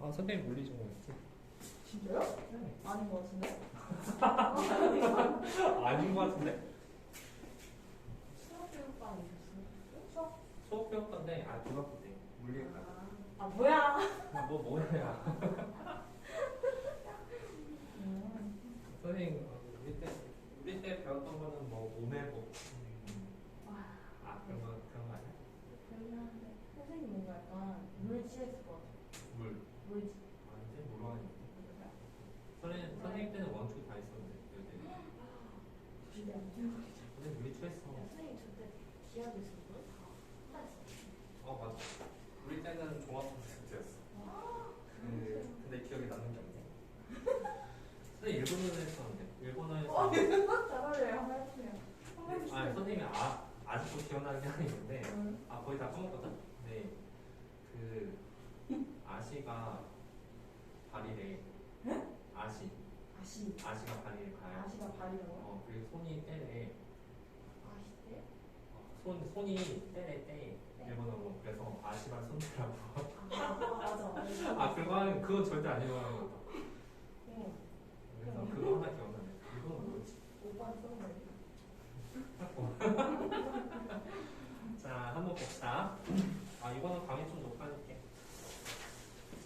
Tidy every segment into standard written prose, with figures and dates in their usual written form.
아, 선생님 물리 전공했지? 진짜요? 네. 아닌 것 같은데? 아닌 것 같은데? 수학 교육반이셨어요? 수학? 수업 배웠던데, 아, 중학교 때. 물리학과. 아 뭐야? 뭐야. 음. 선생님, 우리 때 배웠던 거는 뭐, 오메고. 와. 그런 거 아니야? 그러긴 한데 선생님 뭔가 약간 물 취했을 것 같아요. 물지. 아닌데? 뭘로 하는데? 선생님 때는 원투 다 있었는데. 진짜 안 기억나겠죠? 선생님 물리 취했어. 선생님 저때 기하도 있었고요? 다 있었어요. 맞아. 우리 때는 종합학습제였어. 근데 기억에 남는 게 없네. 선생님 일본어를 했었는데. 일본어에서. 잘 어울려요. 한번 해주세요. 한번 해주세요. 아니, 선생님이 아직도 기억나는 게 하나 있는데, 거의 다 까먹거든? 근데, 아시가 발이래. 아시가 발이래 가요. 아시가 발이라고요? 그리고 손이 때래. 아시대? 손이 때래. 일본어로. 그래서 아시발 손대라고. 맞아. 그거 하면, 그건 절대 안 일어나는 것 같아. 응. 그래서 그거 하나 기억나네. 일본어 뭐지? 오빠는 써먹어요. 자, 한번 봅시다. 이거는 강의 좀 높아질게.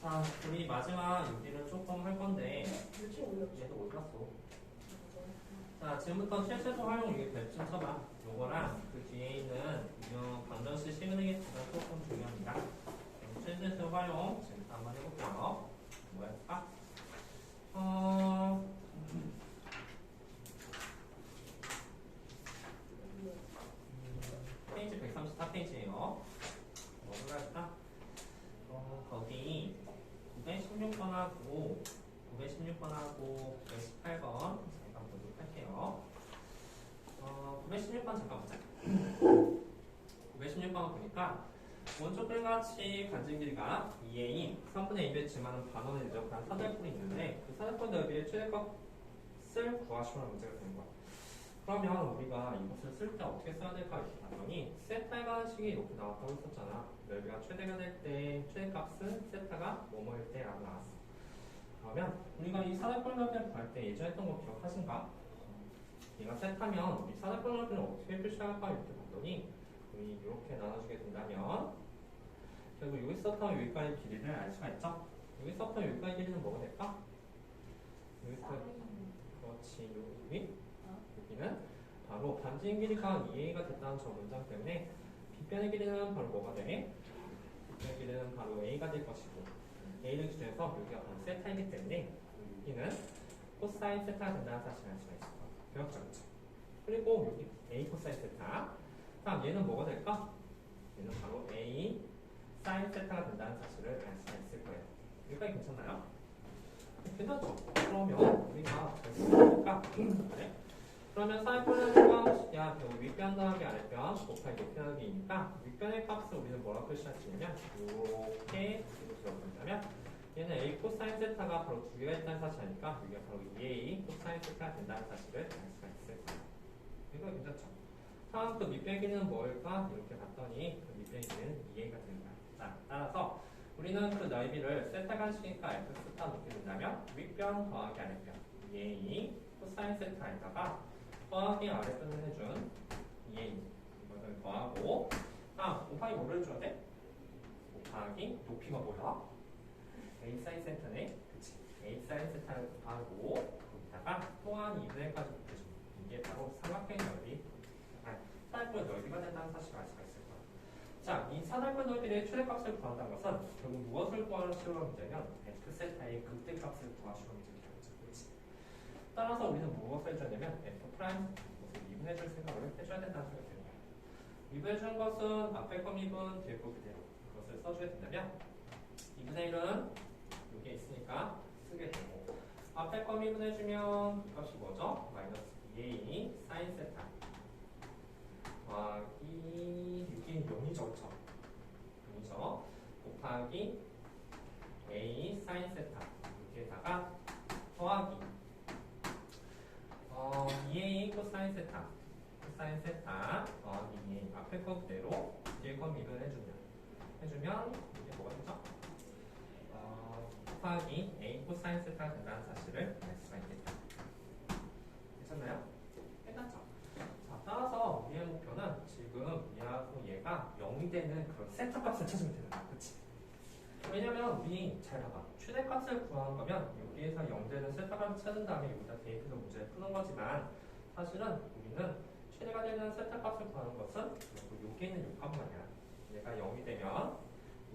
자, 우리 마지막 여기를 조금 할 건데, 며칠 올렸죠? 얘도 어디 갔어? 자, 지금부터 실제로 활용 이게 웹좀 쳐봐. 요거랑 그 뒤에 있는 방정식 시그널기가 조금 중요합니다. 실제로 활용 지금부터 한번 해볼게요. 뭐야? 페이지 134페이지예요. 뭐를 할까? 거기 916번하고 918번 잠깐 보도록 할게요. 916번 잠깐 보자. 916번 보니까 원쪽과 같이 간진 길이가 2a인 3분의 2배 지만은 반원에 대적한 사다리꼴이 있는데 그 사다리꼴 넓이의 최대값을 구하시라는 문제가 되는 거야. 그러면 우리가 이것을 쓸 때 어떻게 써야 될까 봤더니 세타가 식이 이렇게 나왔다고 했었잖아. 넓이가 최대가 될 때 최대값은 세타가 뭐뭐일 때 라고 나왔어. 그러면 우리가 이 사다리꼴 넓이를 구할 때 예전에 했던 거 기억하신가? 얘가 세타면 우리 사다리꼴 넓이를 어떻게 표시할까 이렇게 봤더니 우리 이렇게 나눠주게 된다면 결국 여기서부터 여기까지 길이를 알 수가 있죠? 여기서부터 여기까지 길이는 뭐가 될까? 여기서 그렇지 여기 여기는 바로 반지의 길이가 2a가 됐다는 저 문장 때문에 빗변의 길이는 바로 뭐가 돼? 빗변의 길이는 바로 a가 될 것이고 a를 기준해서 여기가 바로 세타이기 때문에 여기는 코사인 세타가 된다는 사실을 알 수가 있을 거예요. 배웠죠? 그렇죠? 그리고 여기 a 코사인 세타 다음 얘는 뭐가 될까? 얘는 바로 a 사인 세타가 된다는 사실을 알 수가 있을 거예요. 여기까지 괜찮나요? 괜찮죠? 그러면 우리가 잘 쓰니까 그래? 그러면 사인 플러스가 야 윗변 더하기 아랫변 곱하기 높이 더하기니까 윗변의 값을 우리는 뭐라고 표시할 수 있냐면 이렇게 들어본다면 얘는 a 코사인 세타가 바로 두 개가 있다는 사실이니까 여기가 바로 2a 코사인 세타가 된다는 사실을 알 수가 있을 거예요. 이거 괜찮죠? 다음 그 밑배기는 뭘까? 이렇게 봤더니 그 밑배기는 2a가 되는 거야. 자, 따라서 우리는 그 넓이를 세타간식이니까 f 세타 놓게 된다면 윗변 더하기 아랫변 2a 코사인 세타에다가 더하기 아랫변을 해준 2a 이것을 더하고 다음 곱하기 뭐를 해줘야 돼? 곱하기 높이가 뭐야? a 사인 세타네. 그치? a 사인 세타를 곱하고 거기다가 또한 2분의 1까지 곱해줘. 이게 바로 삼각형의 넓이 사다리꼴 넓이가 된다는 사실을 알 수가 있을 거야. 자, 이 사다리꼴 넓이의 최대값을 구한다는 것은 결국 무엇을 구하시려는 문제냐면 F세타의 극대값을 구하시려는 문제겠죠. 그렇지? 따라서 우리는 무엇을 해줘야냐면 F 프라임 것을 미분해줄 생각을 해줘야 된다는 생각이 드는 거야. 미분해주는 것은 앞에 거 미분, 뒤에 거 그대로 그것을 써줘야 된다면 2분의 1은 여기에 있으니까 쓰게 되고 앞에 거 미분해주면 이 값이 뭐죠? 마이너스 2a 사인 세타 더하기 6이 0이죠, 그쵸? 0이죠. 곱하기 a 사인 세타 여기에다가 더하기 2a 코사인 세타 더하기 2a 앞에 거 그대로 뒤에 거 미분을 해주면 이게 뭐가 되죠? 곱하기 a 코사인 세타가 된다는 사실을 알 수가 있겠다. 괜찮나요? 괜찮죠? 자, 따라서 우리의 목표는 지금 얘하고 얘가 0이 되는 그런 세타 값을 찾으면 되는 거야. 그치? 왜냐면 우리 잘 봐봐. 최대값을 구하는 거면 여기에서 0 되는 세타 값을 찾은 다음에 여기다 대입해서 문제를 푸는 거지만 사실은 우리는 최대가 되는 세타 값을 구하는 것은 여기 있는 요 값만이야. 얘가 0이 되면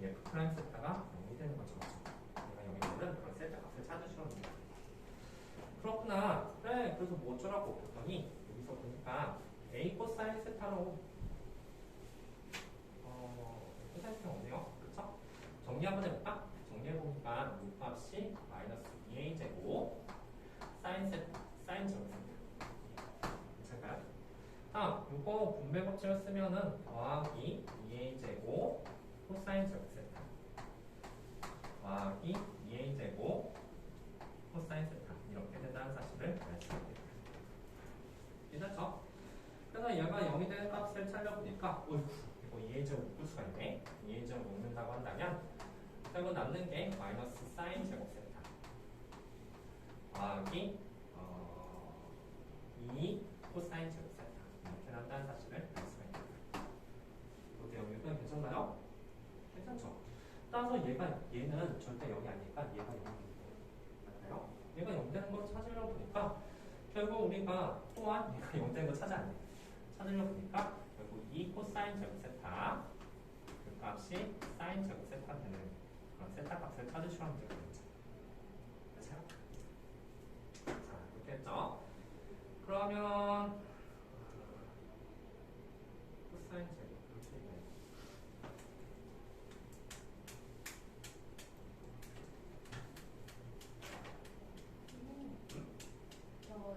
얘 프라임 세타가 0이 되는 거죠. 얘가 0이 되는 그런 세타 값을 찾으시면 됩니다. 그렇구나. 그래. 그래서 뭐 어쩌라고 했더니 여기서 보니까 a 코사인 세타로 코사인 세타가 없네요. 그쵸? 정리 한번 해볼까? 정리해보니까 요 값이 마이너스 2a 제곱 사인 세타, 사인 제곱 세타. 괜찮을까요? 다음, 요거 분배 법칙을 쓰면은 더하기 2a 제곱 코사인 제곱 세타 더하기 2a 제곱 코사인 세타 이렇게 된다는 사실을 알 수가 있겠다. 괜찮죠? 그래서 얘가 0이 되는 값을 찾아보니까 어이구 이거 2a 제곱 묶을 수가 있네. 2a 제곱 묶는다고 한다면 결국 남는 게 마이너스 사인 제곱 세타 더하기 2 코사인 제곱 세타 이렇게 난다는 사실을 알 수가 있습니다. 어때요? 여기까지 괜찮나요? 괜찮죠? 따라서 얘는 절대 0이 아니니까 얘가 0이 맞나요? 얘가 0 되는 걸 찾으려고 보니까 결국 우리가 또한 얘가 0 되는 걸 찾으려고 보니까 결국 2 코사인 제곱 세타 그 값이 사인 제곱 세타 되는 그런 세타 값을 찾으시면 되겠죠. 그렇죠? 자, 이렇게 했죠? 그러면 코사인 제곱 이렇게 있네. 저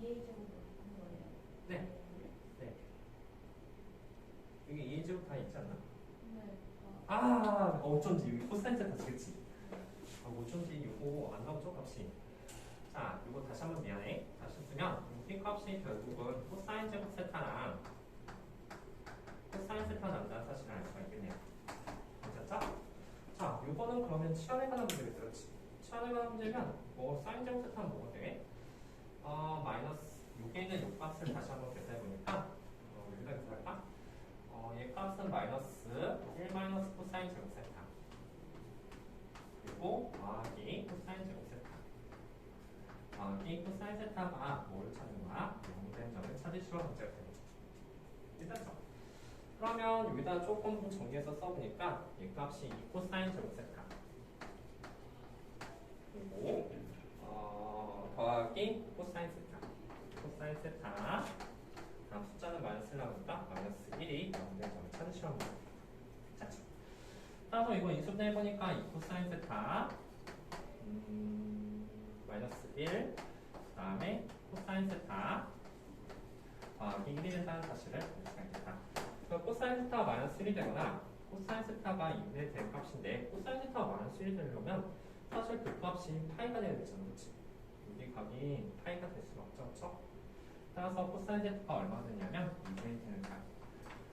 2a 제곱 한 거예요? 네. 네. 여기 2제곱 다 있지 않나? 네. 어쩐지 여기 코사인 세타 그치? 어쩐지 이거 안 나오죠 값이. 자, 이거 다시 한번 미안해. 다시 쓰면 이 값이 결국은 코사인 제곱 세타랑 코사인 세타 난다는 사실을 알 수가 있겠네요. 괜찮죠? 자, 이거는 그러면 치환에 관한 문제겠죠, 그렇지? 치환에 관한 문제면 뭐 사인 제곱 세타는 뭐가 돼? 마이너스 여기에 있는 요 값을 다시 한번 계산해 보니까 여기다 계산할까? 얘 값은 마이너스 1 마이너스 코사인 제곱 세타 그리고 더하기 코사인 제곱 세타 더하기 코사인 세타가 뭐를 찾는 거야? 0이 되는 점을 찾으시면 문제가 되는 거죠. 괜찮죠? 그러면 여기다 조금 더 정리해서 써보니까 얘 값이 2 코사인 제곱 세타 그리고 더하기 코사인 세타 코사인 세타 다음 숫자는 마이너스 나오니까 마이너스 1이 0된 점을 찾으시면 됩니다. 괜찮죠? 따라서 이거 인수분해 해보니까 2 코사인 세타 마이너스 1 그 다음에 코사인 세타 더하기 1이 된다는 사실을 알 수가 있겠다. 코사인 세타가 마이너스 1이 되거나 코사인 세타가 2분의 된 값인데 코사인 세타가 마이너스 1이 되려면 사실 그 값이 파이가 돼야 되잖아. 그렇지? 여기 값이 파이가 될 수는 없죠. 그렇죠? 따라서 코사인 세타가 얼마나 되냐면 2분의 되는 값.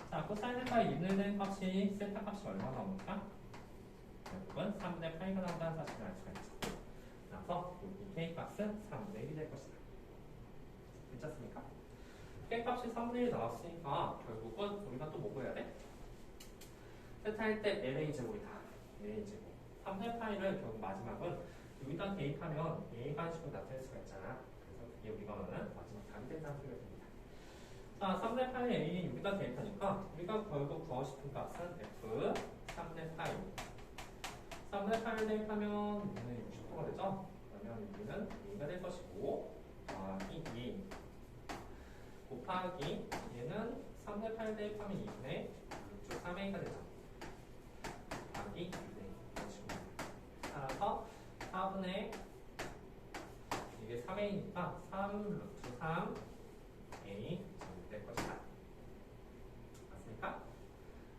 자, 코사인 세타가 2분의 되는 값이 세타 값이 얼마나 나옵니까? 결국은 3분의 파이가 나온다는 사실을 알 수가 있죠. 그래서 여기 k 값은 3분의 1이 될 것이다. 괜찮습니까? k 값이 3분의 1이 나왔으니까 결국은 우리가 또 뭐 구해야 돼? 세타일 때 LA 제곱이다. LA 제곱. 3분의 파이를 결국 마지막은 여기다 대입하면 A 반식으로 나타낼 수가 있잖아. 그래서 그게 우리가 말하는 마지막 답이 된다는 소리가 됩니다. 자, 3분의 파이 A 여기다 대입하니까 우리가 결국 구하고 싶은 값은 F 3분의 파이. 3분의 파이를 대입하면 여기는 60도가 되죠? 그러면 여기는 A가 될 것이고 더하기 2A 곱하기 얘는 3분의 8 대입하면 2분의 6주 3A가 되죠. 곱하기 2분의 것입니다. 따라서 4분의 이게 3A니까 3 루트 3A 될 것이다. 맞습니까?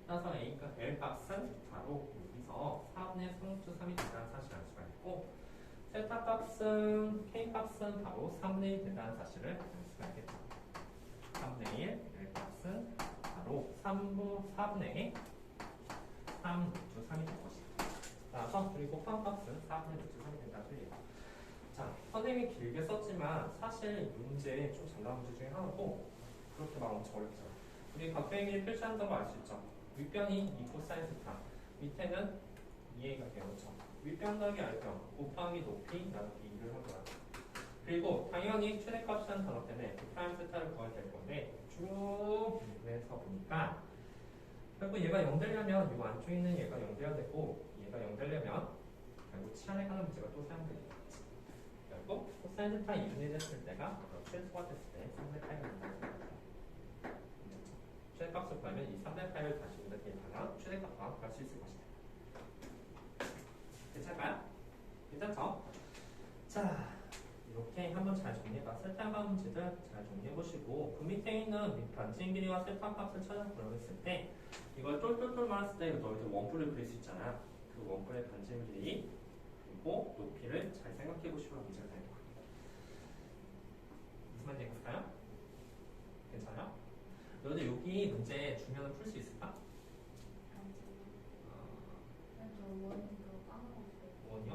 따라서 L 값은 바로 여기서 4분의 3 루트 3이 된다는 사실을 알 수가 있고 세타 값은 K 값은 바로 3분의 1 된다는 사실을 알 수가 있겠죠. 3분의 1, L 값은 바로 4분의 3 루트 3이 될 것이다. 따라서 둘이 곱한 값은 4분의 루트 3이 된다. 틀리다. 자, 선생님이 길게 썼지만 사실 문제 좀 잘 나온 문제 중에 하나고 그렇게 막 엄청 어렵지 않아. 우리 각도의 길이 표시한다고 알 수 있죠. 윗변이 2 코사인 세타, 밑에는 2a가 되었죠. 윗변 더하기 아랫변 곱하기 높이 나누기 2를 한 거야. 그리고 당연히 최대값이라는 단어 때문에 F 프라임 세타를 구해야 될 건데 쭉 미분해서 보니까 결국 얘가 0 되려면 이 안쪽에 있는 얘가 0 돼야 되고 얘가 0 되려면 결국 치안에 가는 문제가 또 사용되겠지. 결국 코사인 세타 2분의 1 했을 때가 최소가 됐을 때 3분의 8가 된다는 거야. 최대값을 구하면 이 3분의 8을 다시 여기다 대입하면 최대값과 구할 수 있을 것이다. 괜찮을까요? 괜찮죠? 자, 이렇게 한번 잘 정리해봐. 세타값 문제들 잘 정리해보시고 그 밑에 있는 반지름 길이와 세타값을 찾아보려고 했을 때 이걸 똘똘똘 말았을 때 너희들 원뿔을 그릴 수 있잖아. 그 원뿔의 반지름 길이 그리고 높이를 잘 생각해보시면 문제가 되는 거야. 무슨 말인지 알겠어요? 괜찮아요? 너희들 여기 문제 주면 풀 수 있을까? 저 원인도 까먹었어요. 원이요?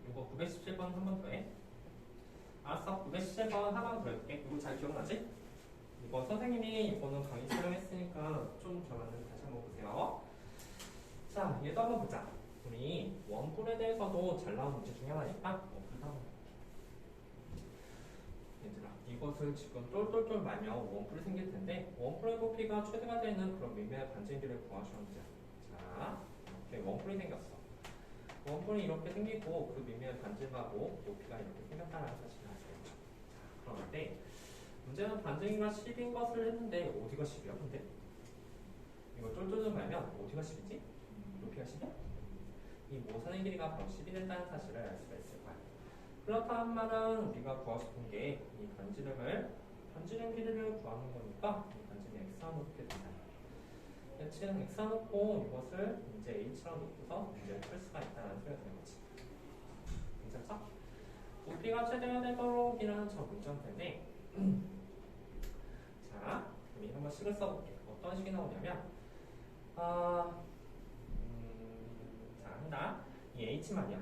이거 917번 한 번 더 해. 알았어. 917번 한 번 더 해볼게. 이거 잘 기억나지? 이거 선생님이 이거는 강의 촬영했으니까 좀 저는 다시 한번 보세요. 자, 얘도 한번 보자. 우리 원뿔에 대해서도 잘 나온 문제 중에 하나니까 원뿔도 한번 볼게. 얘들아, 이것을 지금 똘똘똘 말면 원뿔이 생길 텐데 원뿔의 높이가 최대가 되는 그런 미묘한 반지름길을 구하시면 돼요. 자, 이렇게 원뿔이 생겼어. 원뿔이 이렇게 생기고 그 미묘한 반지름하고 높이가 이렇게 생겼다는 사실을 아세요. 자, 그런데 문제는 반지름이가 10인 것을 했는데 어디가 10이야? 근데 이거 쫄쫄쫄 말면 어디가 10이지? 높이가 10이야? 이 모선의 길이가 바로 10이 된다는 사실을 알 수가 있을 거야. 그렇다는 말은 우리가 구하고 싶은 게 이 반지름 길이를 구하는 거니까 이 반지름 x랑 놓게 된다. h는 x랑 놓고 이것을 이제 h랑 놓고서 문제를 풀 수가 있다는 소리가 되는 거지. 괜찮죠? 높이가 최대가 되도록이라는 저 문제인데 자, 우리 한번 식을 써볼게. 어떤 식이 나오냐면 자, 한다. 이 h만이야.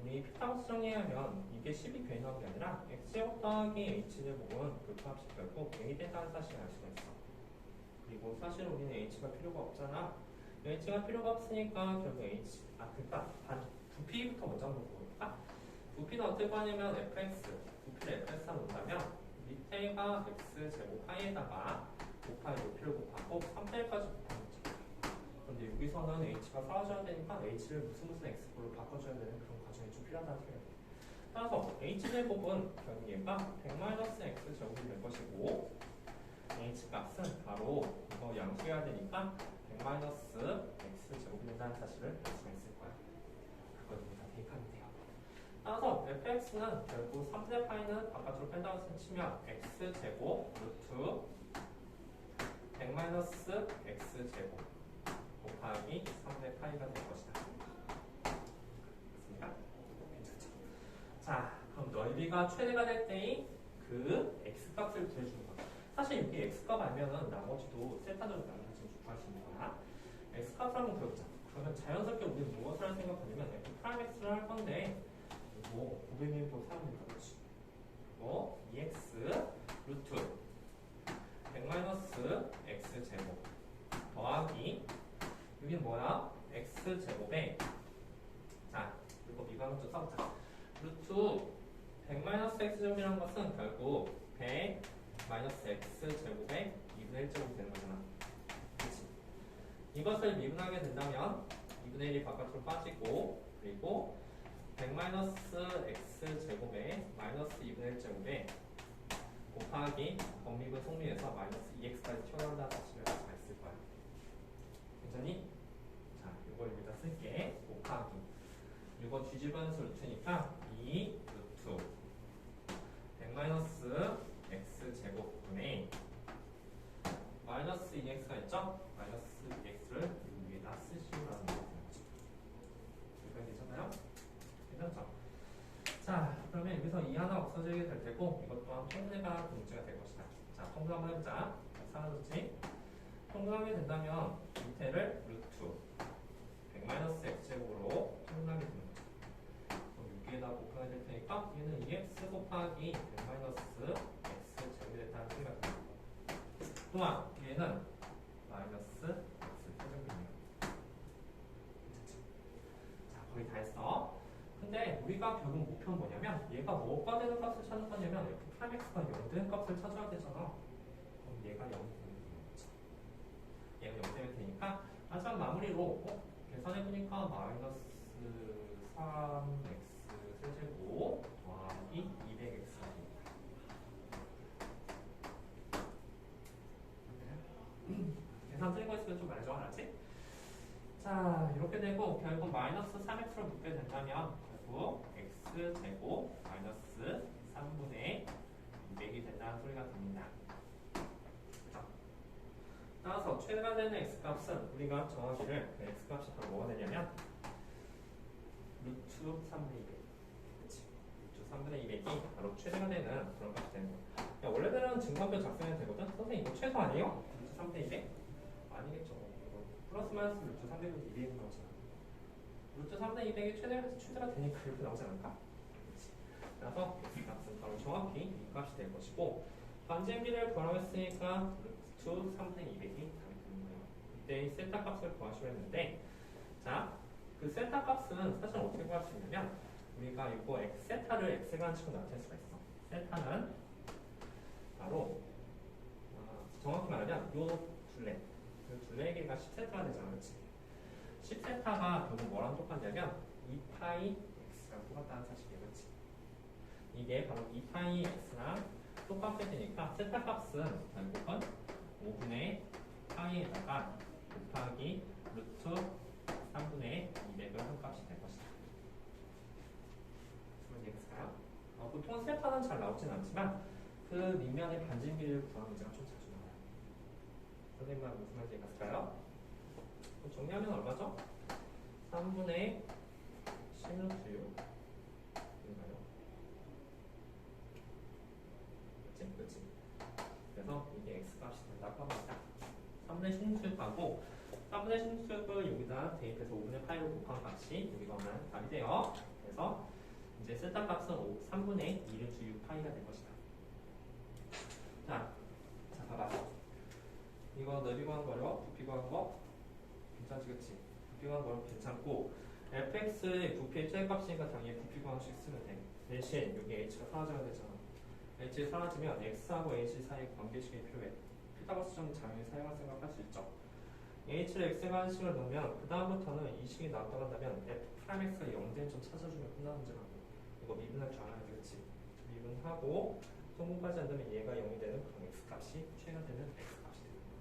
우리 피타고라스 정리하면 이게 10이 괜히 나온 게 아니라 x제곱 더하기 h제곱은 극합식 결국 a 된다는 사실을 알 수가 있어. 그리고 사실 우리는 h가 필요가 없잖아. h가 필요가 없으니까 결국 그러니까 부피부터 먼저 한번 볼까? 부피는 어떻게 구하냐면 fx, 부피를 fx로 놓는다면 밑에가 x제곱 하에다가 곱하기 높이를 곱하고 3대까지 곱하는 거지. 그런데 여기서는 h가 사라져야 되니까 h를 무슨 x로 바꿔줘야 되는 그런 과정이 좀 필요하다는 생각이 듭니다. 따라서 h제곱은 결국 얘가 100-x제곱이 될 것이고 h값은 바로 이거 양수해야 되니까 100-x제곱이 된다는 사실을 알 수가 있을 거야. 그걸 다 대입하면 돼요. 따라서 fx는 결국 3분의 파이는 바깥으로 뺀다고 치면 x제곱 루트 100-x제곱 곱하기 3분의 파이가 될 것이다. 맞습니까? 괜찮죠? 자, 그럼 넓이가 최대가 될 때의 그 x값을 구해주는 거야. 사실 여기 x값 알면은 나머지도 세타적으로 나머지 구할 수 있는 거야. x값을 한번 구해보자. 그러면 자연스럽게 우리는 무엇을 할 생각하냐면 f 프라임 x를 할 건데 이거 500m도 사용된다 그렇지. 이거 2x 루트 100-x제곱 더하기 여기는 뭐야? x제곱에 자, 이거 미분하면 좀 써보자. 루트 100-x제곱이라는 것은 결국 100-x제곱에 2분의 1제곱이 되는 거잖아. 그렇지? 이것을 미분하게 된다면 2분의 1이 바깥으로 빠지고 그리고 100-x제곱에 마이너스 2분의 1제곱에 곱하기 범위분 속리에서 마이너스 2x까지 튀어나온다는 사실을 알 수가 있을 거야. 괜찮니? 자, 이거 여기다 쓸게. 곱하기 이거 뒤집어서 루트니까 2 루트 100-x제곱분의 마이너스 2x가 있죠? 마이너스 2x를 위에다 쓰시라는 거죠. 여기까지 괜찮나요? 괜찮죠? 자, 그러면 여기서 2 하나 없어지게 될 테고 이것 또한 통분해가 문제가 될 것이다. 자, 통분 한번 해보자. 사라졌지? 통분하게 된다면 밑에를 루트 마이너스 x제곱으로 끝나게 되는 거죠. 그럼 6에다 곱하게 될 테니까 얘는 2x 곱하기 100 마이너스 x제곱이 됐다는 소리가 됩니다. 또한 얘는 마이너스 x제곱이네요. 자, 거의 다 했어. 근데 우리가 결국 목표는 뭐냐면 얘가 뭐가 되는 값을 찾는 거냐면 f 프라임 x가 0 되는 값을 찾아야 되잖아. 그럼 얘가 0이 되는 거지. 얘가 0 되면 되니까 마지막 마무리로 계산해보니까 마이너스 3x 세제곱 더하기 200x 계산 틀린 거 있으면 좀 말해줘. 알았지? 자, 이렇게 되고 결국 마이너스 3x를 묶게 된다면 결국 x제곱 마이너스 3분의 200이 된다는 소리가 됩니다. 그죠? 따라서 최대가 되는 x값은 우리가 정하기를 그 x값이 바로 뭐가 되냐면 루트 3분의 200. 그치? 루트 3분의 200이 바로 최대가 되는 그런 값이 되는 거야. 야, 원래대로는 증가표 작성해도 되거든? 선생님 이거 최소 아니에요? 루트 3분의 200? 아니겠죠. 이거 플러스 마이너스 루트 300은 200이 나오잖아. 루트 3분의 200이 최대가 되니까 이렇게 나오지 않을까? 그치? 그래서 x값은 바로 정확히 이 값이 될 것이고 반지름비를 구하라고 했으니까 루트 3분의 200이 답이 되는 거예요. 이때 이 셀타 값을 구하시려 했는데 자, 그 셀타 값은 사실 어떻게 구할 수 있냐면 우리가 이거 세타를 x라는 식으로 나타낼 수가 있어. 세타는 바로 정확히 말하면 요 둘레 그 둘레의 길이가 10세타가 되잖아. 그렇지? 10세타가 결국 뭐랑 똑같냐면 2파이 x랑 똑같다는 사실이에요. 그렇지? 이게 바로 2파이 x랑 똑같게 되니까 세타 값은 결국은 5분의 파이에다가 곱하기 루트 3분의 200을 한 값이 될 것이다. 무슨 얘기일까요? 보통 세타는 잘 나오진 않지만 그 밑면의 반지름비를 구하는 문제가 좀 자주 나와요. 선생님만 무슨 말인지 얘기할까요? 정리하면 얼마죠? 3분의 16주 인가요? 그치? 그래서 이게 x값이 된다고 합니다. 3분의 16주하고 3분의 16을 여기다 대입해서 5분의 파이로 곱한 값이 여기가 오면 답이 돼요. 그래서 이제 세타 값은 3분의 2를 주 6파이가 될 것이다. 자, 봐봐. 이거 넓이 구한 거요? 부피 구한 거? 괜찮지, 그치? 부피 구한 거는 괜찮고 fx의 부피의 최대값이니까 당연히 부피 구한식 쓰면 돼. 대신 여기 h가 사라져야 되잖아. h가 사라지면 x하고 h 사이 관계식이 필요해. 피타고라스점 당연히 사용할 생각할 수 있죠. h를 x가 한 식을 넣으면 그 다음부터는 이 식이 나왔다고 한다면 f 프라임 x가 0된 점 찾아주면 끝나는 문제라고. 이거 미분할 줄 알아야 되겠지. 미분하고 성분까지 한다면 얘가 0이 되는 그런 x값이 최가 되는 x값이 되는 거야.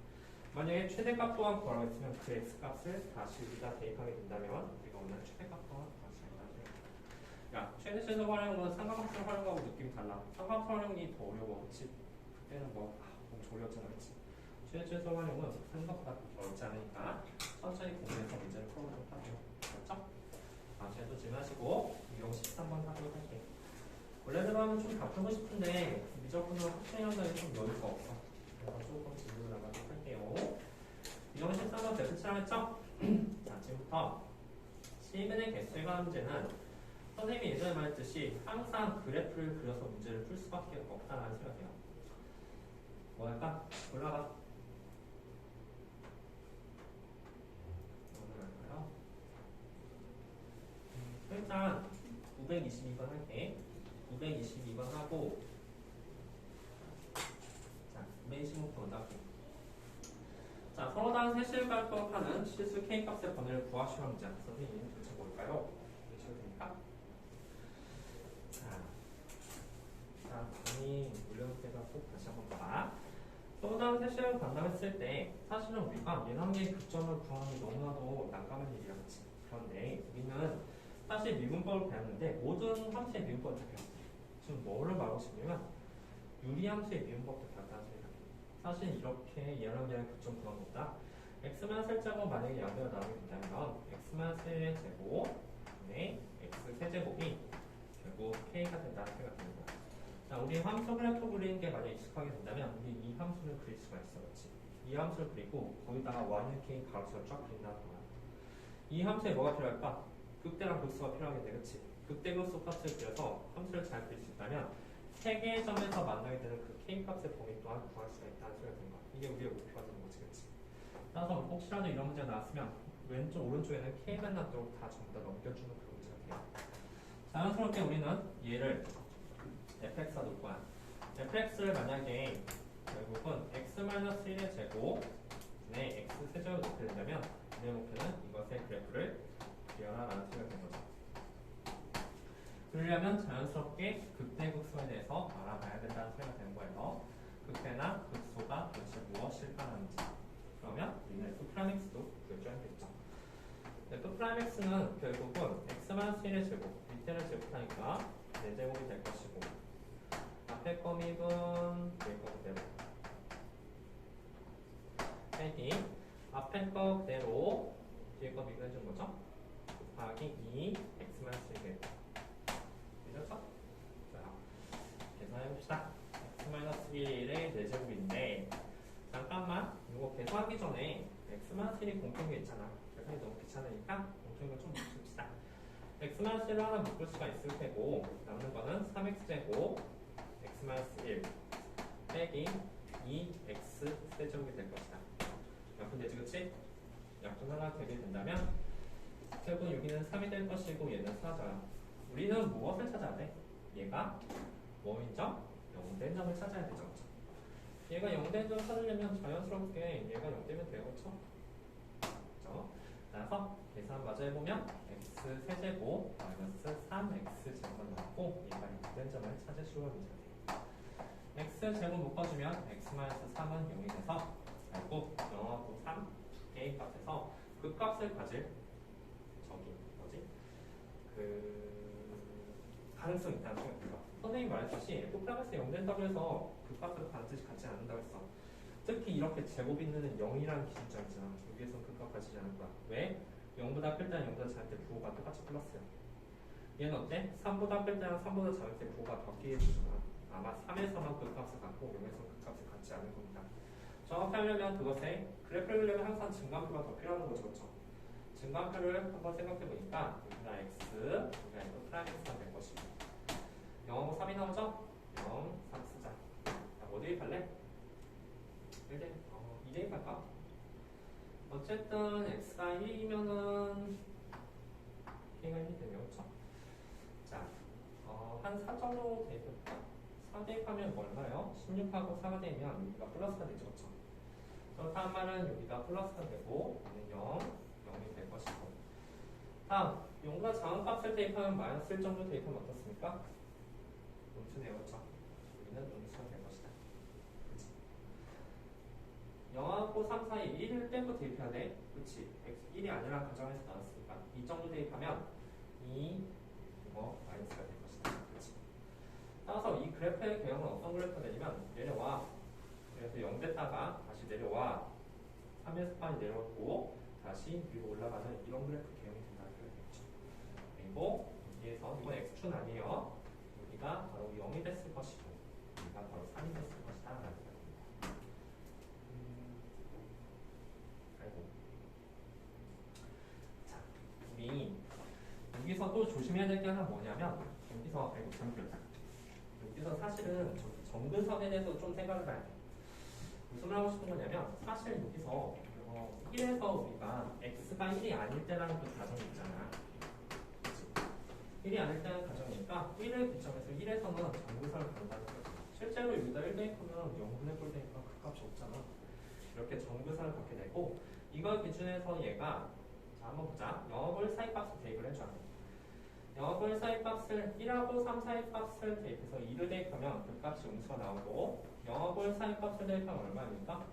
만약에 최대값 또한 구하라고 했으면 그 x값을 다시 여기다 대입하게 된다면 우리가 오늘 최대값 또한 다시 알아야 돼. 야, 최대 최소 활용은 삼각함수를 활용하고 느낌이 달라. 삼각함수 활용이 더 어려워. 그치? 그때는 뭐 엄청 어려웠잖아. 그치? 최대 최소 활용은 생각보다 그렇게 어렵지 않으니까 천천히 공부해서 문제를 풀어보도록 하죠. 그렇죠? 다음시에도 질문하시고 이런 13번 하도록 할게. 원래대로 하면 좀 다 풀고 싶은데 미적분으로 학생형들이 좀 여유가 없어. 그래서 조금 질문을 나가도록 할게요. 이런 13번 대표치라 했죠? 자, 지금부터 시민의 개수의 관한 문제는 선생님이 예전에 말했듯이 항상 그래프를 그려서 문제를 풀 수밖에 없다는 생각이에요. 뭐 할까? 골라봐. 뭐 할까요? 일단 922번 할게. 922번 하고 자, 926번 하고 자, 서로 다른 세실 발표하는 실수 K값의 번호를 구하시라는 문제. 선생님 도대체 뭘까요? 내셔도 됩니까? 자, 강의 올려놓을 때가 꼭 다시 한번 봐. 서로 다른 세실을 관담했을 때 사실은 우리가 예상의 교점을 구하는 게 너무나도 난감한 일이야. 그치? 그런데 우리는 사실 미분법을 배웠는데 모든 함수의 미분법을 다 배웠어요. 지금 뭐를 말하고 싶냐면 유리함수의 미분법도 배웠다는 소리가. 사실 이렇게 얘랑 얘랑 교점 구하는 것보다 x만 살짝은 만약에 양변을 나누게 된다면 x만 세제곱 네 x 세제곱이 결국 k가 된다는 소리가 되는 거야. 자, 우리 함수 그래프 그리는 게 만약 익숙하게 된다면 우리 이 함수를 그릴 수가 있어. 그렇지? 이 함수를 그리고 거기다가 y는 k 가로세로 쫙 그린다는 거야. 이 함수에 뭐가 필요할까? 극대랑 극소가 필요하겠네, 그치? 극대 극소 값을 그려서 함수를 잘 그릴 수 있다면 세 개의 점에서 만나게 되는 그 k 값의 범위 또한 구할 수가 있다는 소리가 되는 거야. 이게 우리의 목표가 되는 거지, 그치? 따라서 혹시라도 이런 문제가 나왔으면 왼쪽 오른쪽에는 k만 나도록 다 전부 다 넘겨주는 그런 문제가 돼요. 자연스럽게 우리는 얘를 fx가 놓고야 fx를 만약에 결국은 x-1의 제곱분의 x 세제곱을 놓게 된다면 우리의 목표는 이것의 그래프를 그려라라는 소리가 되는 거죠. 그러려면 자연스럽게 극대 극소에 대해서 알아봐야 된다는 소리가 되는 거예요. 극대나 극소가 도대체 무엇일까라는 문제. 그러면 우리는 F'X도 구해줘야겠죠. F'X는 결국은 x-1의 제곱, 밑에를 제곱하니까 4제곱이 될 것이고 앞에 거 미분 뒤에 거 그대로 빼기 앞에 거 그대로 뒤에 거 미분 해주는 거죠. 곱하기 2 x-1 되셨죠? 자, 계산해봅시다. x-1의 4제곱인데 잠깐만 이거 계산하기 전에 x-1이 공통이 있잖아. 계산이 너무 귀찮으니까 공통인 거좀 묻힙시다. x-1을 하나 묶을 수가 있을 테고 남는 거는 3x제곱 x-1 빼기 2x 세제곱이 될 것이다. 약분되지, 그치? 약분 하나 되게 된다면 결국 여기는 3이 될 것이고 얘는 사라져요. 우리는 무엇을 찾아야 돼? 얘가 뭐인 점? 0된 점을 찾아야 되죠. 그쵸? 얘가 0된 점 찾으려면 자연스럽게 얘가 0되면 돼요. 그쵸? 그쵸? 따라서 계산 마저 해보면 x 세제곱 마이너스 3x 제곱만 나왔고 얘가 0된 점을 찾을 수가 있어요. x 제곱 묶어주면 x 마이너스 3은 0이 돼서 결국 0하고 3 두 개의 값에서 그 값을 가질 저기 뭐지? 그 가능성이 있다는 소리입니다. 선생님이 말했듯이 F'X 0된다고 해서 그 값을 반드시 갖지 않는다고 했어. 특히 이렇게 제곱 있는 0이라는 기준점 있잖아. 여기에서는 그 값 가지지 않을 거야. 왜? 0보다 클 때랑 0보다 작을 때 부호가 똑같이 플러스야. 얘는 어때? 3보다 클 때랑 3보다 작을 때 부호가 바뀌게 되잖아. 아마 3에서만 그 값을 갖고 0에서는 그 값을 갖지 않을 겁니다. 정확히 하려면 그것에 그래프를 그리려면 항상 증가표가 더 필요한 거죠. 그렇죠? 증가표를 한번 생각해 보니까 여기가 x, 여기가 F'X가 될 것이고 0하고 3이 나오죠? 0, 3 쓰자. 자, 뭐 대입할래? 2 대입할까? 어쨌든 x가 1이면은 k가 1이 되네요. 그렇죠? 자, 한 4 정도 대입해볼까? 4 대입하면 얼마요? 16하고 4가 되면 여기가 플러스가 되죠. 그렇죠? 그렇다는 말은 여기가 플러스가 되고 여기는 0, 0이 될 것이고 다음, 0보다 작은 값을 대입하면 마이너스 1 정도 대입하면 어떻습니까? 음수네요. 그렇죠? 여기는 음수가 될 것이다. 그치? 0하고 3 사이 1을 빼고 대입해야 돼. 그치? x 1이 아니라 가정에서 나왔으니까 2 정도 대입하면 2, 이거 마이너스가 될 것이다. 그치? 따라서 이 그래프의 개형은 어떤 그래프가 되냐면 내려와. 그래서 0 됐다가 다시 내려와. 3에서 판이 내려오고 다시 위로 올라가는 이런 그래프 개형이 된다는 거겠죠. 그리고 여기에서 이건 x축은 아니에요. 여기가 바로 0이 됐을 것이고 여기가 바로 3이 됐을 것이다 라는 거입니다. 아이고. 자, 우리 여기서 또 조심해야 될 게 하나 뭐냐면 여기서 아이고 잠깐만. 여기서 사실은 정근선에 대해서 좀 생각을 해야 돼. 무슨 말 하고 싶은 거냐면 사실 여기서 1에서 우리가 x가 1이 아닐 때라는 그 가정이 있잖아. 그치? 1이 아닐 때라는 가정이니까 1을 기점에서 1에서는 정근선을 간다는 거지. 실제로 여기다 1 대입하면 0분의 꼴 되니까 그 값이 없잖아. 이렇게 정근선을 갖게 되고 이걸 기준해서 얘가 자 한번 보자. 0하고 1 사이 값을 대입을 해줘야 돼. 0하고 1 사이 값을 1하고 3 사이 값을 대입해서 2를 대입하면 그 값이 음수가 나오고 0하고 1 사이 값을 대입하면 얼마입니까?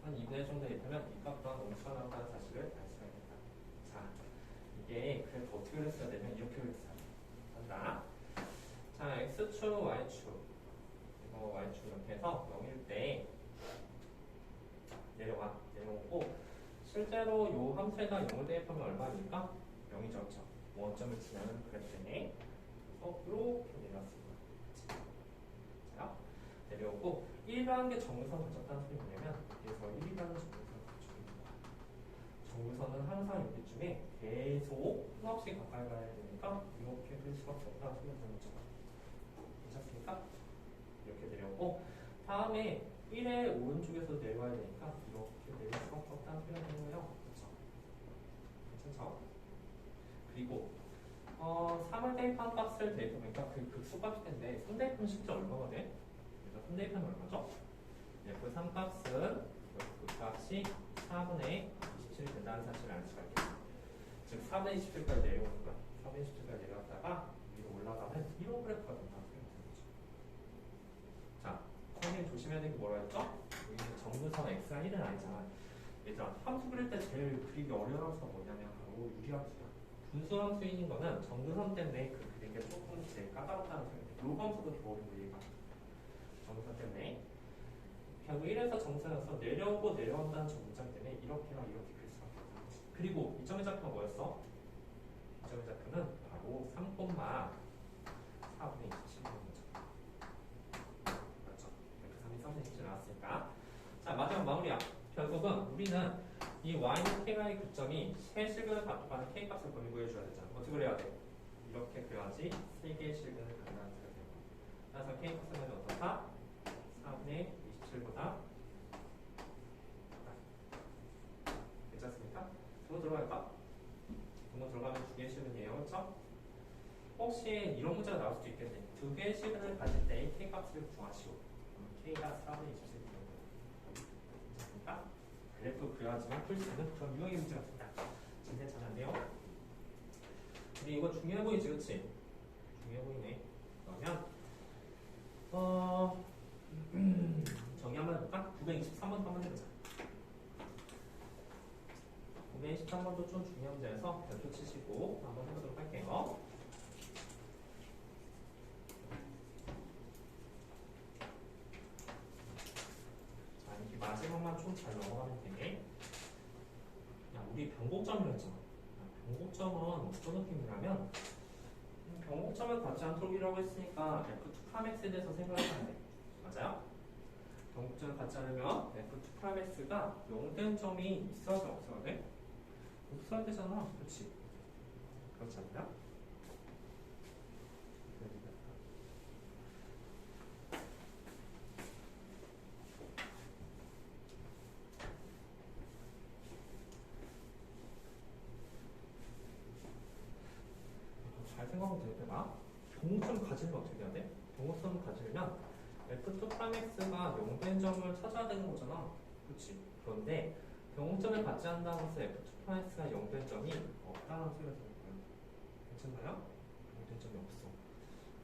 한 2분의 정도 대입하면 이 값 또한 음수가 나온다는 사실을 알 수가 있다. 자, 이게 그래프 어떻게 그렸어야 되면 이렇게 그렸어야 돼. 간다. 자, x축, y축 이거 y축 이렇게 해서 0일 때 내려오고 실제로 이 함수에다 0을 대입하면 얼마입니까? 0이죠. 그렇죠? 원점을 지나는 그래프네. 그래서 이렇게 내려왔습니다. 자, 내려오고 1이라는 게 정근선 가졌다는 소리 뭐냐면 여기서 1이라는 정근선을 가지고 있는 거야. 정근선 여기서는 항상 여기쯤에 계속 한없이 가까이 가야 되니까 이렇게 될 수밖에 없다는 소리가 되는 거죠. 괜찮습니까? 이렇게 내렸고 다음에 1의 오른쪽에서 내려와야 되니까 이렇게 내릴 수밖에 없다는 소리가 되는 거예요. 그렇죠? 괜찮죠? 그리고 3을 대입한 값을 대입하니까 그 극소값이 텐데 3 대입하면 실제 얼마가 돼? 그래서 3 대입하면 얼마죠? F3 값은 그 값이 4분의 27이 된다는 사실을 알 수가 있겠죠. 즉 4분의 27까지 내려오는 거야. 4분의 27까지 내려왔다가 위로 올라가면 이런 그래프가 된다는 소리가 되는 거죠. 자, 선생님 조심해야 되는 게 뭐라 했죠? 여기는 정근선 x가 1은 아니잖아. 얘들아, 함수 그릴 때 제일 그리기 어려운 함수가 뭐냐면 바로 유리함수야. 분수함수인 거는 정근선 때문에 그 그리기가 조금 제일 까다롭다는 소리인데 로함수도 더 어려운 거 얘가. 정근선 때문에 결국 1에서 정선에서 내려오고 내려온다는 저 문장 때문에 이렇게랑 이렇게 그릴 수밖에 없는 거지. 그리고 이 점의 좌표가 뭐였어? 이 점의 좌표는 바로 3,4분의 27이라는 거죠. 맞죠? F3이 3분의 27 나왔으니까. 자, 마지막 마무리야. 결국은 우리는 이 y는 k의 교점이 세 실근을 가속하는 k 값을 범위 구해줘야 되잖아. 어떻게 그래야 돼? 이렇게 그려야지 세 개의 실근을 갖는다는 소리가 되는 거야. 그래서 k 값은 어떻다? 4분의 27보다 괜찮습니까? 등호 들어갈까? 등호 들어가면 두 개의 실근이에요. 그렇죠? 혹시 이런 문제가 나올 수도 있겠네. 두 개의 실근을 가질 때 k 값을 구하시오. k가 4분의 27 괜찮습니까? 그래프 그려야지만 풀 수 있는 그런 유형의 문제 같습니다. 진짜 잘 안 돼요. 우리 이거 중요해 보이지, 그치? 중요해 보이네. 그러면 정리 한번 해볼까? 923번 한번 해보자. 923번도 좀 중요한 문제여서 별표 치시고 한번 해보도록 할게요. 자, 이렇게 마지막만 좀 잘 넘어가면 되네. 야, 우리 변곡점이라 했잖아. 변곡점은 어떤 느낌이냐면 변곡점을 갖지 않도록이라고 했으니까 F2'X에 대해서 생각을 해야 돼. 맞아요? 변곡점을 갖지 않으면 F2'X가 0된 점이 있어야 돼, 없어야 돼? 없어야 되잖아. 그렇지? 그렇지 않나? 잘 생각하면 되겠다. 변곡점 가지려면 어떻게 해야 돼? 변곡점을 가지려면 F2'X가 0된 점을 찾아야 되는 거잖아. 그렇지? 그런데 변곡점을 갖지 않는다고 해서 F2'X가 0된 점이 없다는 소리가 되는 거예요. 괜찮나요? 0된 점이 없어.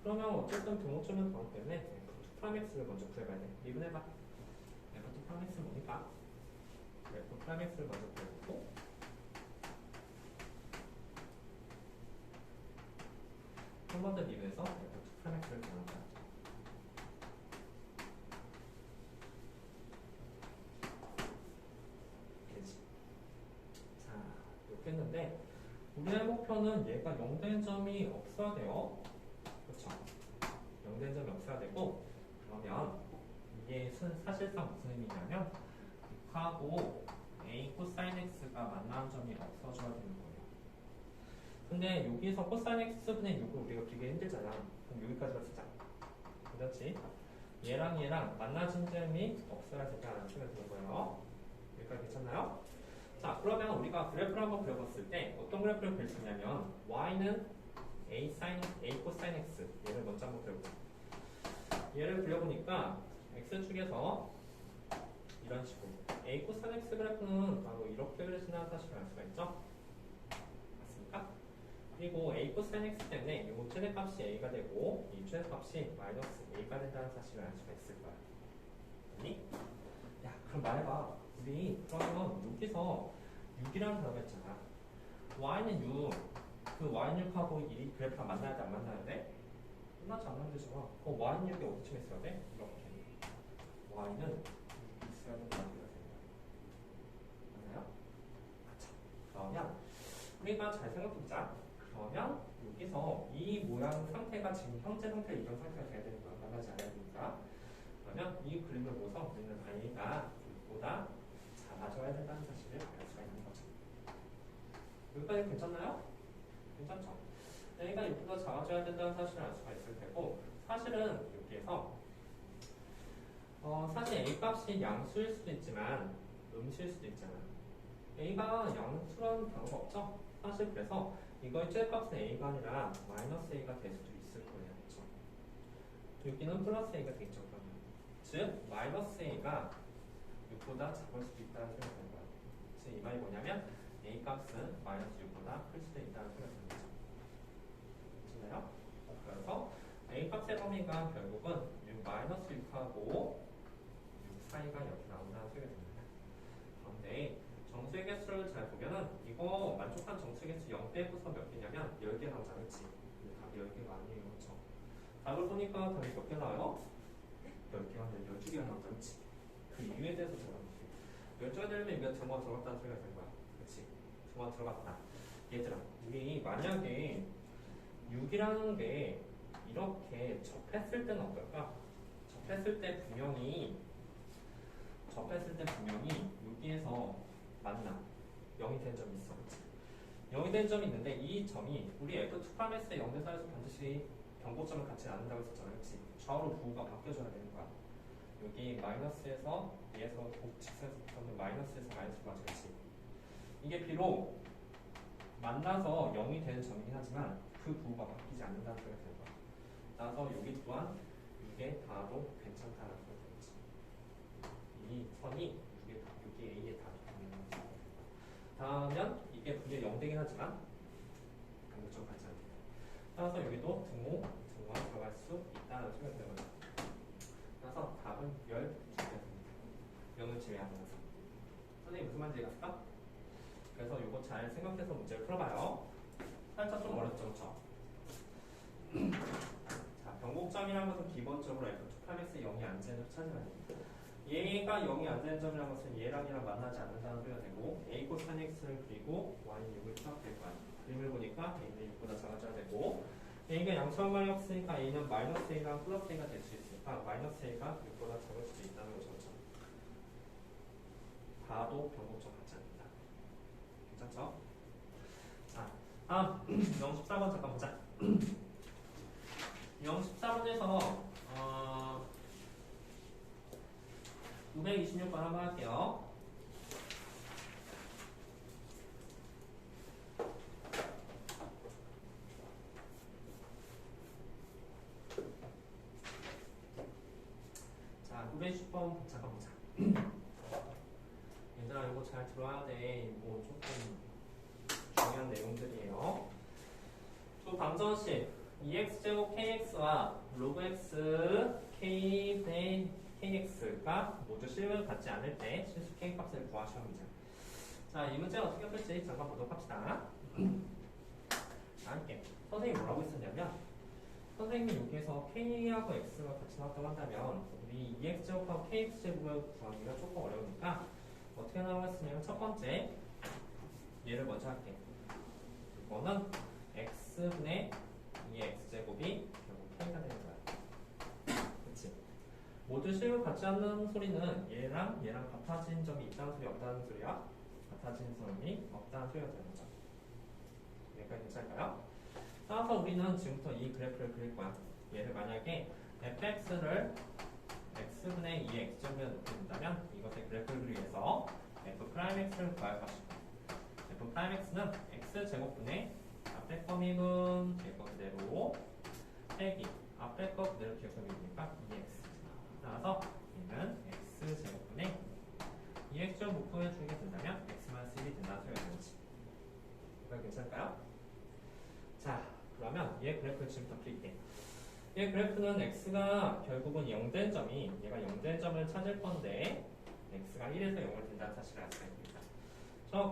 그러면 어쨌든 변곡점은 나오기 때문에 F2'X를 먼저 구해봐야 돼. 미분해봐. F2'X는 뭐니까? F''X를 먼저 구해보고 한 번 더 미분해서 F2'X를 구하는 거야. 되지. 자, 이렇게 했는데 우리의 목표는 얘가 0된 점이 없어야 돼요. 그렇죠? 0된 점이 없어야 되고 그러면 이게 사실상 무슨 의미냐면 6하고 a 코사인 x가 만나는 점이 없어져야 되는 거예요. 근데 여기서 코사인 x분의 6을 우리가 그리기 힘들잖아. 그럼 여기까지만 쓰자. 그렇지? 얘랑 얘랑 만나진 점이 없어야 된다는 생각이 드는 거예요. 여기까지 괜찮나요? 자, 그러면 우리가 그래프를 한번 그려봤을 때 어떤 그래프를 그릴 수 있냐면 y는 a 코사인 x 얘를 먼저 한번 그려보자. 얘를 그려보니까 x축에서 이런 식으로 a 코사인 x 그래프는 바로 이렇게 그려진다는 사실을 알 수가 있죠? 맞습니까? 그리고 a 코사인 x 때문에 이 최대값이 a가 되고 이 최대값이 마이너스 a가 된다는 사실을 알 수가 있을 거야. 아니? 야, 그럼 말해봐. 우리 그러면 여기서 6이라는 단어가 있잖아. y는 6, 그 y는 6하고 이 그래프가 만나야 돼, 안 만나야 돼? 끝나지 않으면 되잖아. 그럼 y는 6이 어디쯤에 있어야 돼? 이렇게. y는 6이 있어야 된다는 소리가 되는 거야. 맞나요? 맞죠. 그러면 우리가 잘 생각해보자. 그러면 여기서 이 모양 상태가 지금 현재 상태 이런 상태가 돼야 되는 거야. 만나지 않아야 되니까. 그러면 이 그림을 보고서 우리는 i가 6보다 작아져야 된다는 사실을 알 수가 있는 거죠. 여기까지 괜찮나요? 괜찮죠? A가 6보다 작아져야 된다는 사실을 알 수가 있을 테고 사실은 여기에서 사실 A 값이 양수일 수도 있지만 음수일 수도 있잖아. A가 양수라는 단어가 없죠? 사실 그래서 이거의 최대값은 A가 아니라 마이너스 A가 될 수도 있을 거예요. 그렇죠? 여기는 플러스 A가 되겠죠. 그러면. 즉 마이너스 A가 6보다 작을 수도 있다는 생각이 드는 거야. 즉 이 말이 뭐냐면 A 값은 마이너스 6보다 클 수도 있다는 생각이 드는 거죠. 맞나요? 그래서 A 값의 범위가 결국은 6 마이너스 6하고 6 사이가 이렇게 나온다는 생각이 듭니다. 그런데 정수의 개수를 잘 보면은 이거 만족한 정수의 개수 0 빼고서 몇 개냐면 10개 나오잖아. 그치? 근데 답이 10개가 아니에요. 그렇죠? 답을 보니까 답이 몇 개 나와요? 10개가 아니라 12개가 나온다. 그치? 그 이유에 대해서 들어가볼게요. 12개가 되려면 이거 등호가 들어갔다는 소리가 된 거야. 그치? 등호가 들어갔다. 얘들아, 우리 만약에 6이라는 게 이렇게 접했을 때는 어떨까? 접했을 때 분명히 여기에서 만나 0이 된 점이 있어. 그치? 0이 된 점이 있는데 이 점이 우리 F2'의 0대사에서 반드시 변곡점을 갖지 않는다고 했었잖아. 그치? 좌우로 부호가 바뀌어줘야 되는 거야. 여기 마이너스에서 얘에서 직선에서 붙었는 마이너스에서 마이너스가 맞지. 이게 비록 만나서 0이 되는 점이긴 하지만 그 부호가 바뀌지 않는다는 소리가 되는 거야. 따라서 여기 또한 이게 다도 괜찮다는 소리가 되겠지. 이 선이 여기 A의 답이 되는 거지. 다음은 이게 분명히 0 되긴 하지만 변곡점 같지 않습니다. 따라서 여기도 등호가 들어갈 수 있다는 소리가 되는 거죠. 그래서 답은 12개가 됩니다. 0을 제외하면서. 선생님 무슨 말인지 이해갔을까? 그래서 이거 잘 생각해서 문제를 풀어봐요. 살짝 좀 어렵죠, 그렇죠? 자, 변곡점이라는 것은 기본적으로 F2'의 0이 안 되는 찾으면 됩니다. 얘가 0이 안 되는 점이라는 것은 얘랑 만나지 않는다는 소리가 되고 A 코사인 X를 그리고 Y는 6을 수학될 거야. 그림을 보니까 A는 6보다 작아져야 되고 A가 양수한 말이 없으니까 A는 마이너스 A랑 플러스 A가 될 수 있으니까 마이너스 A가 6보다 작을 수도 있다는 거죠. 그렇죠? 다도 변곡점 같지 않습니다. 괜찮죠? 자, 다음 014번 잠깐 보자. 014번에서 926번 한번 할게요. 자, 910번 잠깐 보자. 얘들아 이거 잘 들어야 돼. 이거 조금 중요한 내용들이에요. 두 방정식 2x제곱 kx와 로그 x k분의 kx가 모두 실을 갖지 않을 때 실수 k값을 구하시는 문제. 자, 이 문제는 어떻게 풀지 잠깐 보도록 합시다. 자, 함께 선생님이 뭐라고 했었냐면 선생님이 여기에서 k하고 x가 같이 나왔다고 한다면 우리 2x제곱하고 kx제곱을 구하기가 조금 어려우니까 어떻게 나오고 했으냐면 첫 번째 얘를 먼저 할게. 이거는 x분의 2x제곱이 결국 k가 되는 거야. 그치? 모두 실을 갖지 않는 소리는 얘랑 같아진 점이 있다는 소리 없다는 소리야? 같아진 점이 없다는 소리가 되는 거죠. 여기까지 괜찮을까요? 따라서 우리는 지금부터 이 그래프를 그릴 거야. 얘를 만약에 fx를 x분의 2x제곱에 놓게 된다면 이것의 그래프를 그리기 위해서 f'x를 구할 것이고 f'x는 x제곱분의 앞에 거 미분 뒤에 거 그대로 빼기 앞에 거 그대로 뒤에 거 미분이니까 2x. 따라서 얘는 x제곱분의 2x제곱 묶음해 주게 된다면 x만 1이 된다는 소리가 되는지 이거 괜찮을까요? 자, 그러면 얘 그래프를 지금부터 그릴게. 얘 그래프는 x가 결국은 0된 점이 얘가 0된 점을 찾을 건데 x가 1에서 0을 된다는 사실을 알 수가 있습니다.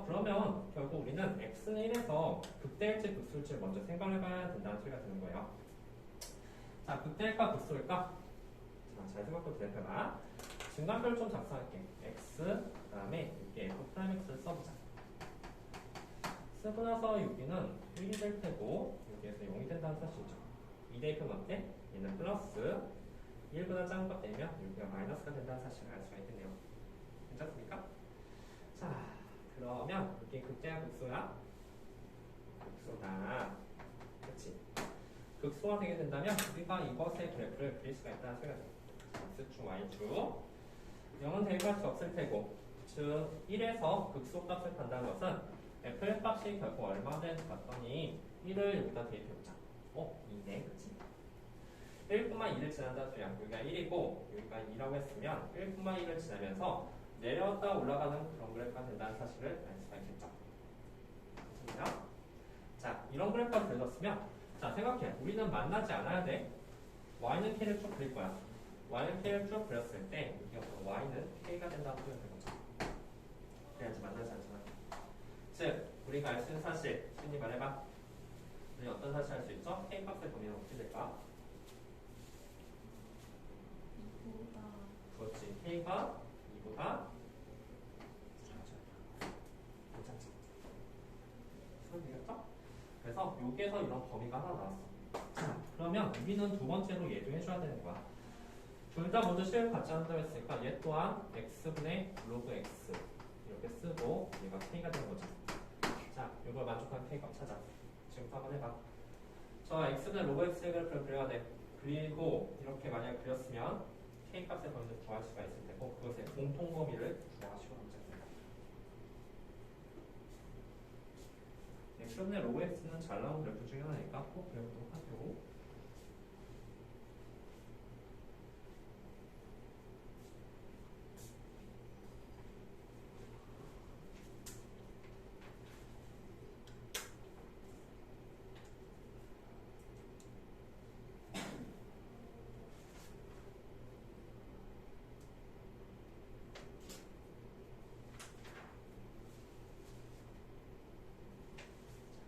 그러면 결국 우리는 x는 1에서 극대일지 극소일지를 먼저 생각을 해봐야 된다는 소리가 드는 거예요. 자, 극대일까 극소일까? 자, 잘 생각해도 될까봐 증가표를 좀 작성할게. x 그 다음에 여기 f'x를 써보자. 쓰고 나서 여기는 1이 될 테고 여기에서 0이 된다는 사실이죠. 이 대입은 어때? 얘는 플러스 1보다 작은 것 때문에 여기가 마이너스가 된다는 사실을 알 수가 있겠네요. 괜찮습니까? 자, 그러면 이게 극대야 극소야? 극소다. 그치? 극소가 되게 된다면 우리가 이것의 그래프를 그릴 수가 있다는 소리가 돼. x축, y축. 0은 대입할 수 없을 테고, 즉 1에서 극소값을 판다는 것은 f의 값이 결국 얼마 되는지 봤더니 1을 여기다 대입해보자. 2네, 그치? 1,2를 지난다는 소리야. 여기가 1이고 여기가 2라고 했으면 1,2를 지나면서 내려왔다 올라가는 그런 그래프가 된다는 사실을 알 수가 있겠죠. 그렇습니다. 자, 이런 그래프가 그려졌으면 자, 생각해. 우리는 만나지 않아야 돼. y는 k를 쭉 그릴 거야. y는 k를 쭉 그렸을 때 이게 y는 k가 된다고 표현된 거죠. 그래야지 만나지 않잖아. 즉, 우리가 알 수 있는 사실, 신이 말해봐. 우리 어떤 사실 알 수 있죠? k 값의 범위는 어떻게 될까? 그렇지. k가 2보다 괜찮지? 수능 되겠죠? 그래서 여기에서 이런 범위가 하나 나왔어. 자, 그러면 우리는 두 번째로 얘도 해줘야 되는 거야. 둘 다 모두 식을 같이 한다고 했으니까 얘 또한 x분의 로그 x 이렇게 쓰고 얘가 k가 되는 거죠. 자, 이걸 만족하는 k 값 찾아. 지금부터 한번 해봐. 저 x분의 로그 x의 그래프를 그려야 돼. 그리고 이렇게 만약에 그렸으면 k 값의 범위를 구할 수가 있을 테고 그것의 공통 범위를 구하시고 문제입니다. x분의 로그 x는 잘 나온 그래프 중에 하나니까 꼭 배우도록 하세요.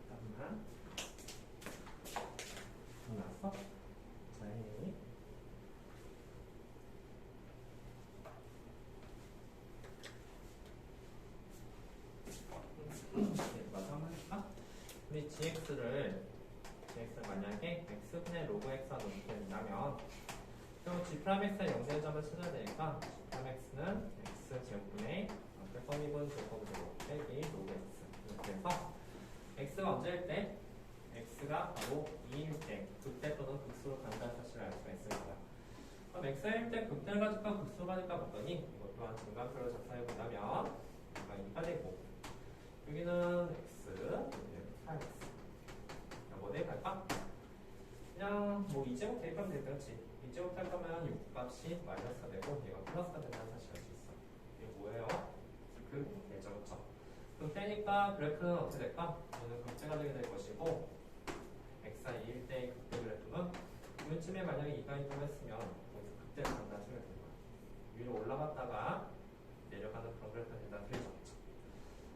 잠깐만. 나왔어? 자, 마저 한번 해볼까? 우리 gx를 만약에 x분의 로그 x가 놓게 된다면 그럼 g'x의 영대의 점을 찾아야 되니까 g'x는 x 제곱분의 앞에 선입은 제곱으로 빼기 로그 x 이렇게 해서 x가 언제일 때? x가 바로 2일 때 극대 또는 극수로 간다는 사실을 알 수가 있을 거야. 그럼 x일 때 극대를 가질까 극수로 가질까 봤더니 이것 또한 증가표를 작성해 본다면 여기가 2가 되고 여기는 x, 여기는 4x. 뭐 대입할까? 그냥 뭐 2제곱 대입하면 되겠다, 그렇지? 2제곱 할 거면 6 값이 마이너스가 되고 얘가 플러스가 된다는 사실을 알 수 있어. 이게 뭐예요? 극대죠, 그렇죠? 극대니까 그래프는 어떻게 될까? 이거는 극대가 되게 될 것이고 x가 2일 때의 극대 그래프는 요쯤에 만약에 2가 있다고 했으면 거기서 극대를 간다는 소리가 되는 거야. 위로 올라갔다가 내려가는 그런 그래프가 된다는 소리죠.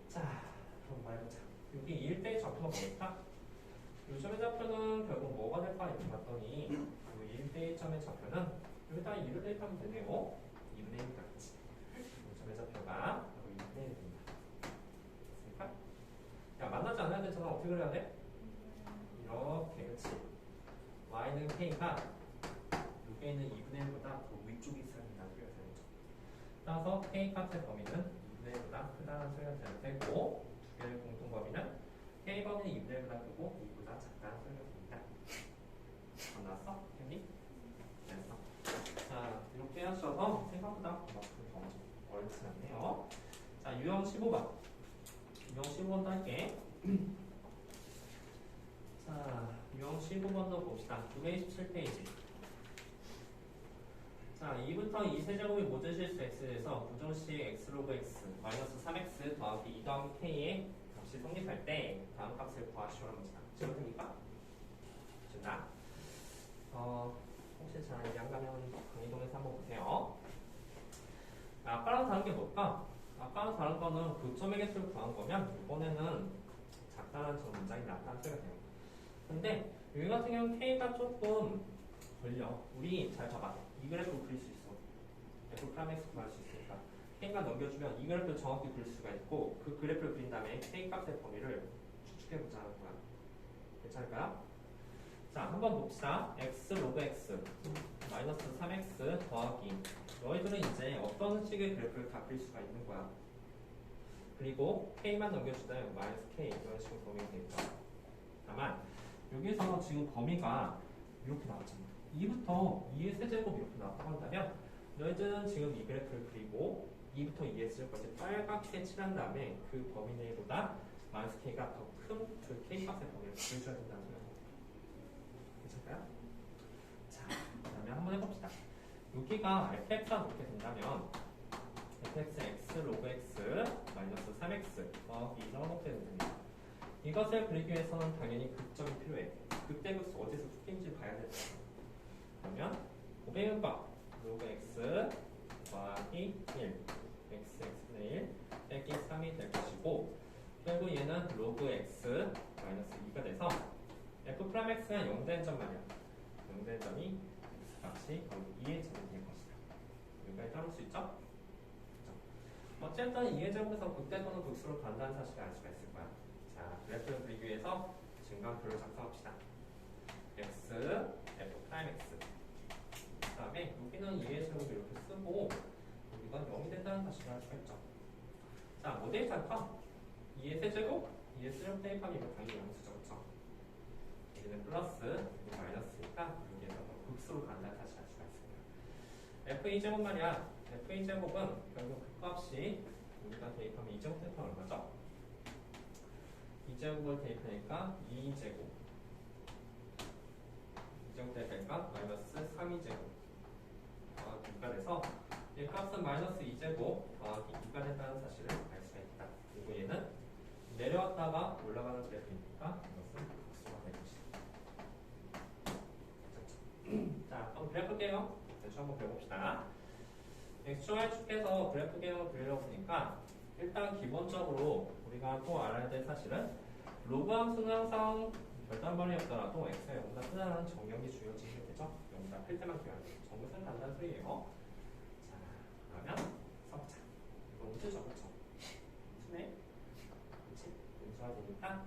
자, 그럼 말해보자. 여기 2일 때의 좌표가 뭘까? 요점의 좌표는 결국 뭐가 될까 이렇게 봤더니 이 1대 1점의 좌표는 여기다가 2를 대입하면 되네요. 2분의 1이다, 그치? 요점의 좌표가 바로 2분의 1이 됩니다. 됐습니까? 야, 만나지 않아야 되잖아. 어떻게 그려야 돼? 이렇게, 그치? y는 k가 여기에 있는 2분의 1보다 더 위쪽에 있어야 된다는 소리가 되는 거죠. 따라서 k 값의 범위는 2분의 1보다 크다는 소리가 되는 되고 두 개의 공통 범위는 k 범위는 2분의 1보다 크고 2보다 작다는 소리가 됩니다. 안 나왔어? 했니? 됐어. 자, 이렇게 하셔서 생각보다 그만큼 더 어렵지 않네요. 자, 유형 15번. 유형 15번도 할게. 자, 유형 15번도 봅시다. 927페이지. 자, 2부터 2 세제곱이 모든 실수 x에서 부정식 x 로그 x 마이너스 3x 더하기 2 더하기 k의 값이 성립할 때 다음 값을 구하시오라는 문제다. 지금부터니까 준다. 혹시 잘 이해 안 가면 강의동에서 한번 보세요. 아까랑 다른 게 뭘까? 아까랑 다른 거는 교점의 개수를 구한 거면 이번에는 작다는 저 문장이 낫다는 소리가 돼요. 근데 여기 같은 경우는 k가 조금 걸려. 우리 잘 봐봐. 이 그래프 그릴 수 있어. f 프라임 x 구할 수 있으니까 k가 넘겨주면 이 그래프를 정확히 그릴 수가 있고 그 그래프를 그린 다음에 k 값의 범위를 추측해보자는 거야. 괜찮을까요? 자, 한번 봅시다. x 로그 x 마이너스 3x 더하기 너희들은 이제 어떤 식의 그래프를 다 그릴 수가 있는 거야. 그리고 k만 넘겨주다면 마이너스 k 이런 식으로 범위가 되겠죠. 다만 여기서 지금 범위가 이렇게 나왔잖아. 2부터 2의 세제곱 이렇게 나왔다고 한다면 너희들은 지금 이 그래프를 그리고 2부터 2의 세제곱까지 빨갛게 칠한 다음에 그 범위 내보다 마이너스 k가 더 큰 그 k 값의 범위를 보여줘야 된다는 거예요. 괜찮을까요? 자, 그 다음에 한번 해봅시다. 여기가 fx가 이렇게 된다면 fx x 로그 x 마이너스 3x 이 정도게 됩니다. 이것을 그리기 위해서는 당연히 극점이 필요해. 극대 극소 어디서 숫인지 봐야 되잖아. 그러면 500번 로그 x 더하기 1 x x분의 1 빼기 3이 될 것이고 결국 얘는 로그 x 마이너스 2가 돼서 f 프라임 x가 0 된 점 말이야. 0 된 점이 값이 거의 2의 제곱이 될 것이다. 여기까지 따를 수 있죠? 어쨌든 2의 제곱에서 극대 또는 극수로 간다는 사실을 알 수가 있을 거야. 자, 그래프를 그리기 위해서 증강표를 작성합시다. x, f 프라임 x. 그 다음에 여기는 2의 제곱을 이렇게 쓰고 여기가 0이 된다는 사실을 알 수가 있죠. 자, 뭐 대입할까? 2의 세제곱? 2의 세제곱 대입하면 당연히 양수죠. 그렇죠? 여기는 플러스, 여기 마이너스니까 여기에서 극수로 간다는 사실을 알 수가 있습니다. f2제곱 말이야. f2제곱은 결국 그 값이 우리가 대입하면 2제곱 대입하면 얼마죠? 2제곱을 대입하니까 2제곱 2제곱 대입하니까 마이너스 3이제곱 더하기 2가 돼서 이 값은 마이너스 2제곱 더하기 2가 된다는 사실을 알 수가 있다. 그리고 얘는 내려왔다가 올라가는 그래프니까 이것은 극수가 될 것이다. 자, 한번 그려볼게요. 대충 한번 그려봅시다. xy 축에서 그래프 개형을 그리려고 하니까 일단 기본적으로 우리가 또 알아야 될 사실은 로그 함수는 항상 별단번이 없더라도 x가 0보다 크다는 정경이 주어지게 되죠. 0보다 클 때만 기억하는 거죠. 정글은 간단한 소리예요. 자, 그러면 써보자. 이거 우주죠, 그렇죠? 우주네? 그렇지? 우주가 되니까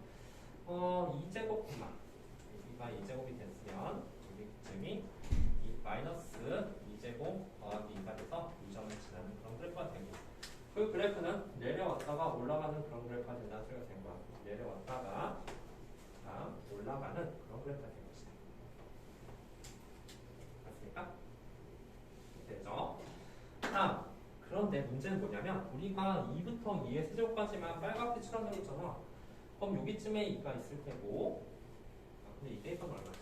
2제곱 콤마 여기가 2제곱이 됐으면 여기 쯤이 이 마이너스 2제곱 더하기 2가 돼서 2점을 지나는 그런 그래프가 되고 그 그래프는 내려왔다가 올라가는 그런 그래프가 된다는 소리가 된 거야. 내려왔다가 다음 올라가는 그런 그래프가 된 것이다. 맞습니까? 되죠? 다음 그런데 문제는 뭐냐면 우리가 2부터 2의 세제곱까지만 빨갛게 칠한 거 있잖아. 그럼 여기쯤에 2가 있을 테고 근데 이 대입은 얼마지?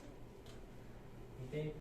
이 대입